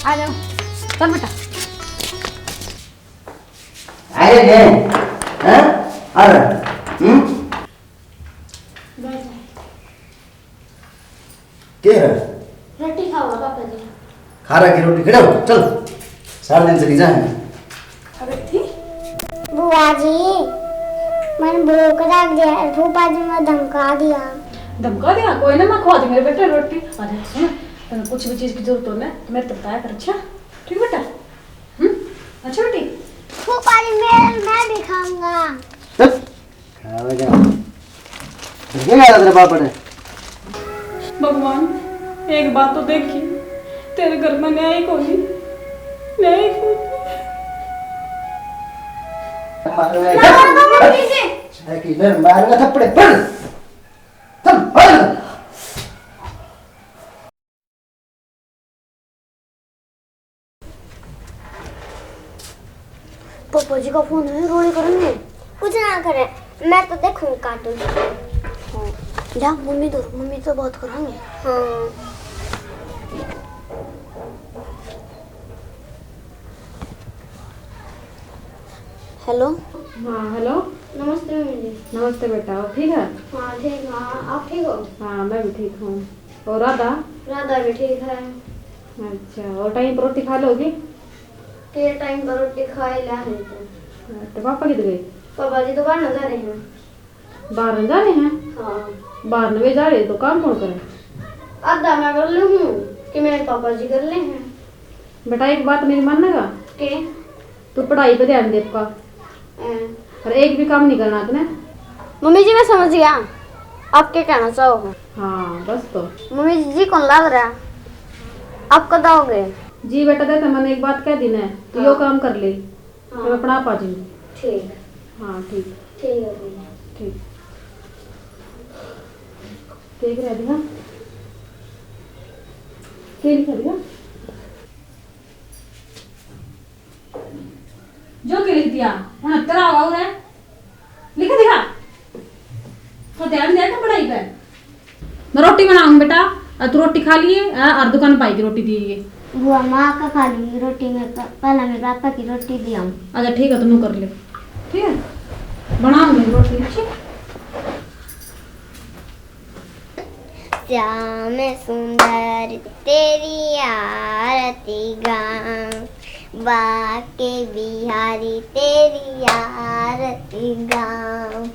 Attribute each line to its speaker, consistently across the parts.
Speaker 1: आ जाओ, चल बेटा।
Speaker 2: आए हैं हैं आ रहा क्या है?
Speaker 1: रोटी खाओ पापा जी।
Speaker 2: खा रहा की रोटी खड़े हो चल 4 दिन से नहीं जाए।
Speaker 1: अरे ठीक।
Speaker 3: बुआ जी मैंने भूख लग गया, फूफा जी ने धमका दिया।
Speaker 1: धमका दिया? कोई ना, मैं खवा दूंगी मेरे बेटे रोटी। अरे सुन, तुम्हें कुछ भी चीज की जरूरत हो ना तो मेरे को बताया कर। अच्छा ठीक बेटा? अच्छा बेटी।
Speaker 3: फूफा जी मैं भी खाऊंगा।
Speaker 2: चल खावे जा क्या गया तेरे पापा ने?
Speaker 1: भगवान एक बात तो देखी, तेरे घर में न्याय कोनी, न्याय कोनी।
Speaker 2: मारूंगा थप्पड़ पड़ चल पड़।
Speaker 3: पापा जी का फोन है, रोने करेंगे कुछ ना करे, मैं तो देखूंगी कार्टून। हाँ जा मम्मी तो बात करेंगे। हाँ हेलो।
Speaker 1: हाँ हेलो।
Speaker 3: नमस्ते मम्मी जी।
Speaker 1: नमस्ते बेटा, और ठीक है?
Speaker 3: हाँ ठीक। हाँ आप ठीक हो?
Speaker 1: हाँ मैं भी ठीक हूँ। और राधा?
Speaker 3: राधा भी ठीक है।
Speaker 1: अच्छा, और टाइम पर रोटी खा लोगी?
Speaker 3: के टाइम पर रोटी खाए ला है
Speaker 1: तो पापा किधर गए?
Speaker 3: पापा जी तो बाहर न जा रहे हैं।
Speaker 1: बाहर न जा रहे हैं?
Speaker 3: हाँ
Speaker 1: बाहर न वे जा रहे तो काम कौन करे?
Speaker 3: आधा मैं कर लूँ कि मेरे पापा जी कर ले हैं।
Speaker 1: बेटा एक बात मेरी मानेगा?
Speaker 3: के
Speaker 1: तू पढ़ाई पे ध्यान दे का, और एक भी काम नहीं करना तूने।
Speaker 3: मम्मी जी मैं समझ गया आप क्या कहना चाहो।
Speaker 1: हाँ बस तो।
Speaker 3: मम्मी जी कौन लग रहा है, आप कब आओगे?
Speaker 1: जी बेटा देता मैंने एक बात कह दी ना, तू यो काम कर ले।
Speaker 3: हाँ।
Speaker 1: मैं पढ़ा पा जाऊंगी।
Speaker 3: ठीक
Speaker 1: हाँ ठीक।
Speaker 3: ठीक है भैया।
Speaker 1: ठीक देख रहा दिया क्या लिखा दिया जो के लिख दिया 69 आवा है लिख दिया तो ध्यान दे पढ़ाई पे। मैं रोटी बनाऊंगी बेटा, तू रोटी खा लिए और दुकान पाई की रोटी दी।
Speaker 3: बुआ माँ का खा लूंगी रोटी में, पहले मेरे पापा की रोटी दी आऊँ।
Speaker 1: अच्छा ठीक है तुम कर ले, ठीक है बनाऊंगी रोटी। ठीक
Speaker 3: श्याम सुंदर तेरी आरती गाऊं, बाके बिहारी तेरी आरती गाऊं,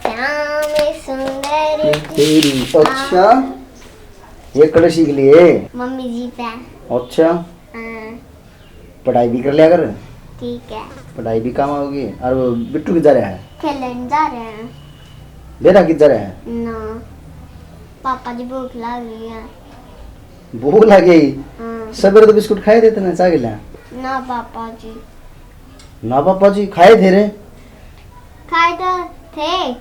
Speaker 3: श्याम सुंदर
Speaker 2: तेरी। अच्छा ये कड़े सीख लिए
Speaker 3: मम्मी जी पे।
Speaker 2: अच्छा
Speaker 3: हाँ
Speaker 2: पढ़ाई भी कर लिया कर,
Speaker 3: ठीक है।
Speaker 2: पढ़ाई भी काम आओगी। और वो बिट्टू किधर है?
Speaker 3: खेलने जा रहे हैं
Speaker 2: बेटा किधर है?
Speaker 3: ना, पापा जी भूख लगी है।
Speaker 2: भूख लगी?
Speaker 3: हाँ।
Speaker 2: सवेरे तो बिस्कुट खाए थे ना चाह गिला?
Speaker 3: ना पापा जी।
Speaker 2: ना पापा जी खाए थे रे?
Speaker 3: खाए तो थे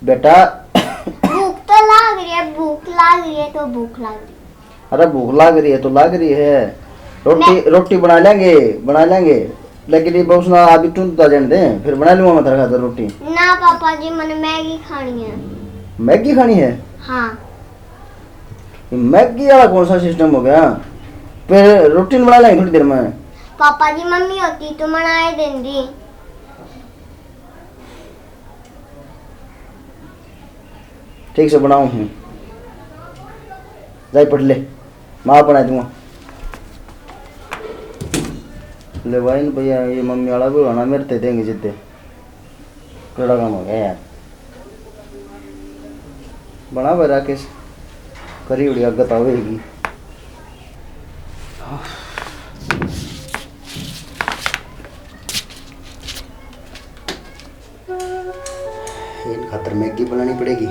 Speaker 2: बेटा
Speaker 3: भूख तो लग रही है, भूख लग रही है तो भूख लग रही है।
Speaker 2: अरे भूख लग रही है तो लग रही है, रोटी बना लेंगे लेकिन ये बहुत ना अभी टूंटा जाने दे, फिर बना लूंगा मैं तेरे खातिर रोटी।
Speaker 3: ना पापा जी मैंने मैगी खानी है।
Speaker 2: मैगी खानी है?
Speaker 3: हाँ।
Speaker 2: ये मैगी वाला कौन सा सिस्टम हो गया? फिर रोटी बना लेंगे थोड़ी देर में।
Speaker 3: पापा जी मम्मी होती तो बनाए देंगी।
Speaker 2: ठीक से बनाऊं हूँ, जाई पढ़ ले, माँ बना दूंगा। ले भाई न भैया ये मम्मी वाला भी होना मेरे ते देंगे जितने कड़ा काम हो गया यार। बना भाई राकेश करी उड़ी अगत आवेगी। इन खातर मैगी बनानी पड़ेगी।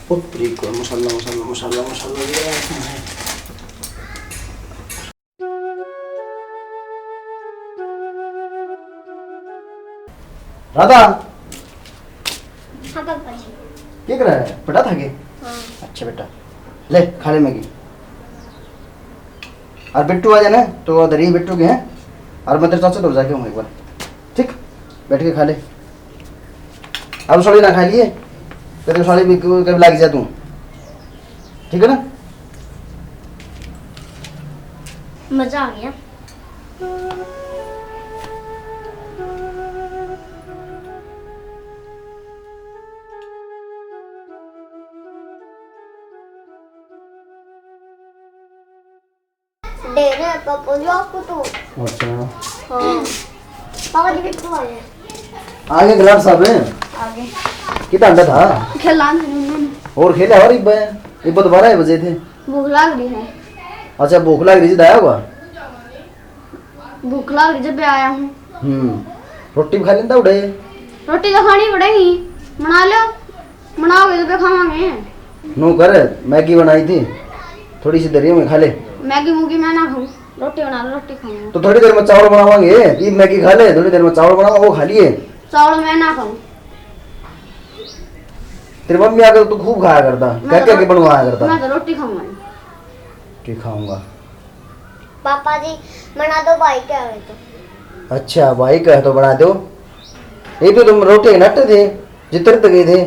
Speaker 2: पुत्री को मसाला मसाला मसाला मसाला दिया है। राधा
Speaker 3: हाँ पापा जी।
Speaker 2: क्या कर रहा है? पढ़ा था के?
Speaker 3: हाँ।
Speaker 2: अच्छा बेटा ले खा ले मैगी। और बिट्टू आ जाना तो उधर ही बिट्टू के हैं, और मैं तेरे चाचा तो जाके हूँ एक बार, ठीक, बैठ के खा ले। अब साड़ी ना खा लिए तेरे साड़ी भी कभी लग जा तू, ठीक है ना।
Speaker 3: मजा आ गया। दे रहे पापा जी आपको तो।
Speaker 2: अच्छा
Speaker 3: हाँ पापा जी बिट्टू आ गए।
Speaker 2: आगे गिलास साहब है
Speaker 3: आगे
Speaker 2: कितना अंडा था
Speaker 3: खिला उन्होंने।
Speaker 2: और खेला और एक बार 12 बजे थे।
Speaker 3: भूख लग रही है।
Speaker 2: अच्छा भूख लग रही थी, आया होगा।
Speaker 3: भूख लग रही जब आया हूँ।
Speaker 2: रोटी भी खा लेता उड़े।
Speaker 3: रोटी तो खानी पड़ेगी, बना लो, बनाओगे तो खावांगे।
Speaker 2: नो कर, मैगी बनाई थी थोड़ी सी दरिया में खा ले।
Speaker 3: मैगी मूगी मैं ना खाऊं, रोटी बना लो, रोटी खाऊंगा।
Speaker 2: तो थोड़ी देर में चावल बनावांगे, ये मैगी खा ले, थोड़ी देर में चावल बनावा, वो खा लिए।
Speaker 3: चावल मैं ना खाऊं।
Speaker 2: तेरी मम्मी आकर तो खूब खाया करता, क्या क्या बनवाया करता।
Speaker 3: मैं तो रोटी खाऊंगा।
Speaker 2: ठीक खाऊंगा।
Speaker 3: पापा जी बना दो भाई क्या है तो।
Speaker 2: अच्छा भाई कहे तो बना दो। ये तो तुम रोटी नट्टे थे जितर तक गए थे।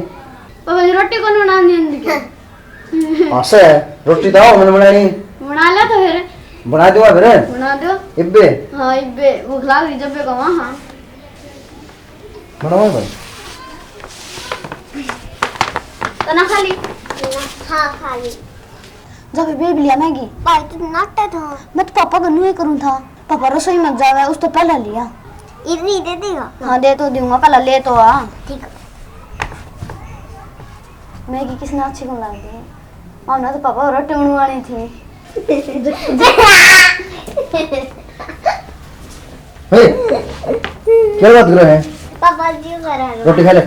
Speaker 3: पापा जी रोटी कौन बनानी है?
Speaker 2: आशा है रोटी तो मैंने बनाई।
Speaker 3: बना लो तो फिर।
Speaker 2: बना दूंगा फिर।
Speaker 3: बना दो।
Speaker 2: इब्बे
Speaker 3: हाँ इब्बे भूख लग रही जब भी कहूँ। हाँ
Speaker 2: बनाओ भाई।
Speaker 3: तो ना खा ली। हाँ खा ली। जब बेबी लिया मैगी भाई तो नाटक था। मैं तो पापा को नहीं करूँ था, पापा रसोई मत जावे, उस तो पहले लिया। इतनी दे देगा? हाँ दे तो दूंगा, पहले ले तो आ। ठीक है। मैगी किसने अच्छी क्यों लगी है? हमने तो पापा रोटी बनवानी थी।
Speaker 2: क्या बात कर रहे हैं?
Speaker 3: पापा जी कर रहे हैं।
Speaker 2: रोटी खा ले।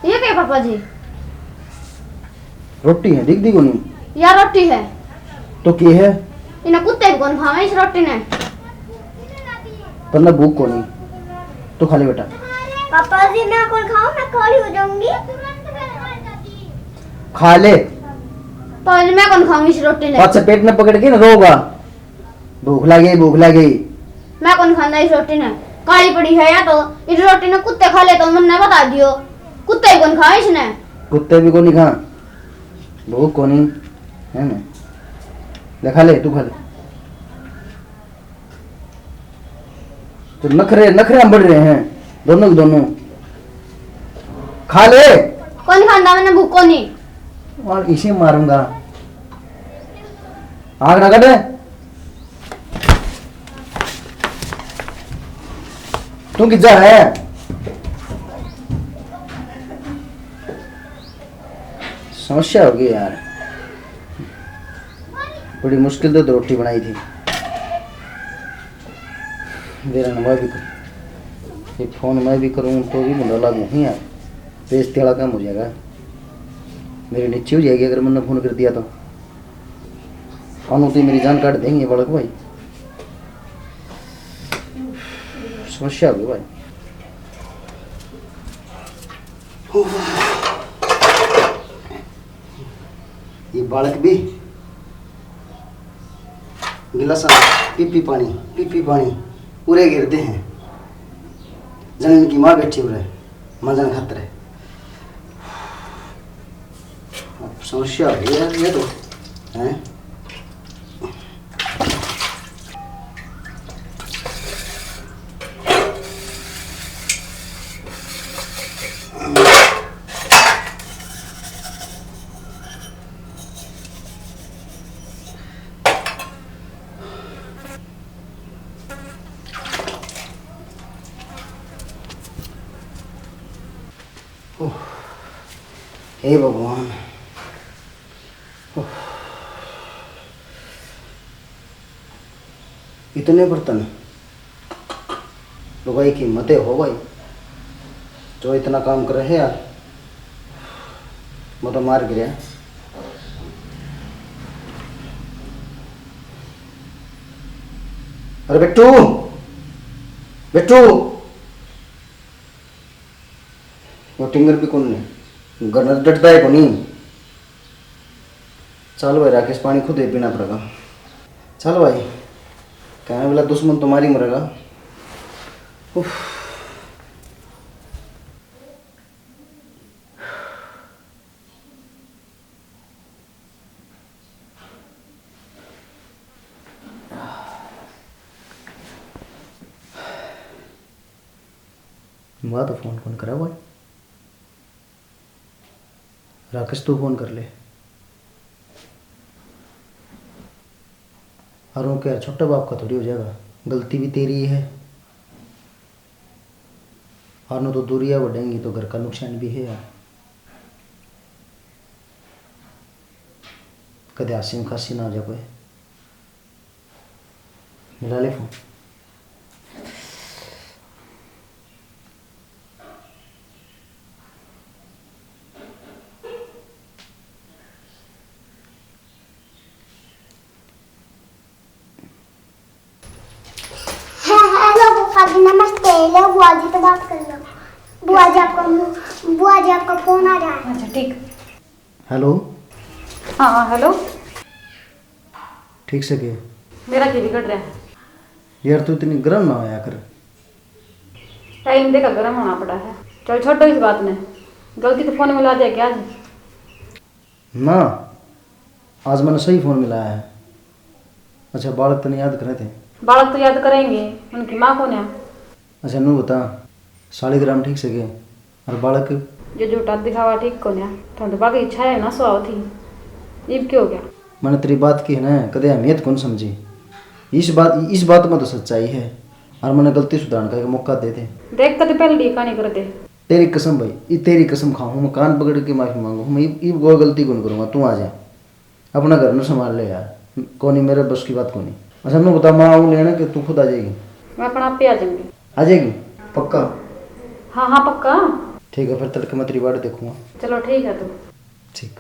Speaker 3: ये क्या पापा जी?
Speaker 2: रोटी है, दिख दी को नहीं।
Speaker 3: यार रोटी है
Speaker 2: तो की है?
Speaker 3: इन्हें कुत्ते कौन खावे इस रोटी ने?
Speaker 2: पर भूख को नहीं तो खा ले बेटा।
Speaker 3: पापा जी मैं कौन खाऊं, मैं काली हो जाऊंगी।
Speaker 2: खा ले।
Speaker 3: पापा जी मैं कौन खाऊं इस रोटी ने?
Speaker 2: पाँच से पेट में पकड़ के ना रोगा। भूख लगी भूख लगी।
Speaker 3: मैं कौन खांदा इस रोटी ने? काली पड़ी है या तो इस रोटी ने कुत्ते खा ले तो मैंने बता दियो। कुत्ते कौन खाए इसने?
Speaker 2: कुत्ते भी को नहीं खा, भूख को नहीं है ना। ले खा ले, तू खा ले। तो नखरे नखरे बढ़ रहे हैं दोनों के दोनों। खा ले।
Speaker 3: कौन खांदा, मैंने भूख को नहीं।
Speaker 2: और इसे मारूंगा। आग ना काटे। तू किधर है? समस्या होगी यार, बड़ी मुश्किल से तो रोटी बनाई थी। मेरा नंबर भी ये फोन मैं भी करूँ तो भी मुंडा लागू ही यार, बेइज्जती वाला काम हो जाएगा, मेरी नीचे हो जाएगी अगर मैंने फोन कर दिया तो। अनुती मेरी जान काट देंगे बालक भाई, समस्या होगी भाई। ये बालक भी गिलास पीपी पानी पूरे गिरते हैं। जमीन की माँ बैठी हुए मजन खतरे। समस्या हो गई यार ये तो है। हे भगवान, इतने बर्तन लुगाई की मते हो भाई, जो इतना काम कर रहे हैं यार, मैं तो मार गिरा। अरे बिट्टू बिट्टू, वो टिंगर भी कौन नहीं गनर डटता है को नहीं। चल भाई राकेश, पानी खुद ही पीना पड़ेगा। चल भाई, कहने वाला दुश्मन तुम्हारी मरेगा। उफ। वह तो फोन कौन करा भाई? राकेश तू फोन कर ले। और वो क्या छोटा बाप का थोड़ी हो जाएगा, गलती भी तेरी ही है। और न तो दूरियां बढ़ेंगी तो घर का नुकसान भी है यार। कदे आसिम खासी ना आ जा कोई। मिला ले फोन।
Speaker 3: हेलो बुआ जी, नमस्ते। लो बुआ जी तो बात कर लो। बुआ जी आपका फोन आ रहा है।
Speaker 1: अच्छा ठीक।
Speaker 2: हेलो।
Speaker 1: हाँ हेलो।
Speaker 2: ठीक से के
Speaker 1: मेरा क्या बिगड़ रहा है?
Speaker 2: यार तू इतनी गर्म ना होया कर।
Speaker 1: टाइम देखा गर्म होना पड़ा है। चल छोड़ो इस बात में। गलती तो फोन मिला दिया क्या आज?
Speaker 2: ना, आज मैंने सही फोन मिलाया है। अच्छा बालक तने याद करे थे?
Speaker 1: बालक तो याद करेंगे, उनकी माँ कौन है?
Speaker 2: अच्छा नू बता, शालिग्राम ठीक से के और बालक?
Speaker 1: जो झूठा दिखावा ठीक कौन है? तो बाकी इच्छा है ना स्वाव थी, इब क्यों हो गया?
Speaker 2: मैंने तेरी बात की है ना, कदे अहमियत कौन समझी। इस बात में तो सच्चाई है। और मैंने गलती सुधारने का एक मौका दे दे।
Speaker 1: देख कद पहले लीका नहीं करते।
Speaker 2: तेरी कसम भाई, ये तेरी कसम खाऊं, मैं कान पकड़ के माफी मांगू। मैं ये वो गलती कौन करूँगा। तू आ जा, अपना घर में संभाल ले यार। कौन ही मेरे बस की बात कौन ही। अच्छा मैं बता, मैं आऊँ लेना कि तू खुद आ जाएगी?
Speaker 1: मैं अपना आप पे आ जाऊंगी।
Speaker 2: आ जाएगी पक्का?
Speaker 1: हाँ हाँ पक्का।
Speaker 2: ठीक है, फिर तड़के मैं तेरी बात देखूँगा।
Speaker 1: चलो ठीक है। तो
Speaker 2: ठीक।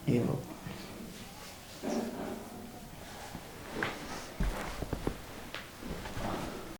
Speaker 2: ये लो।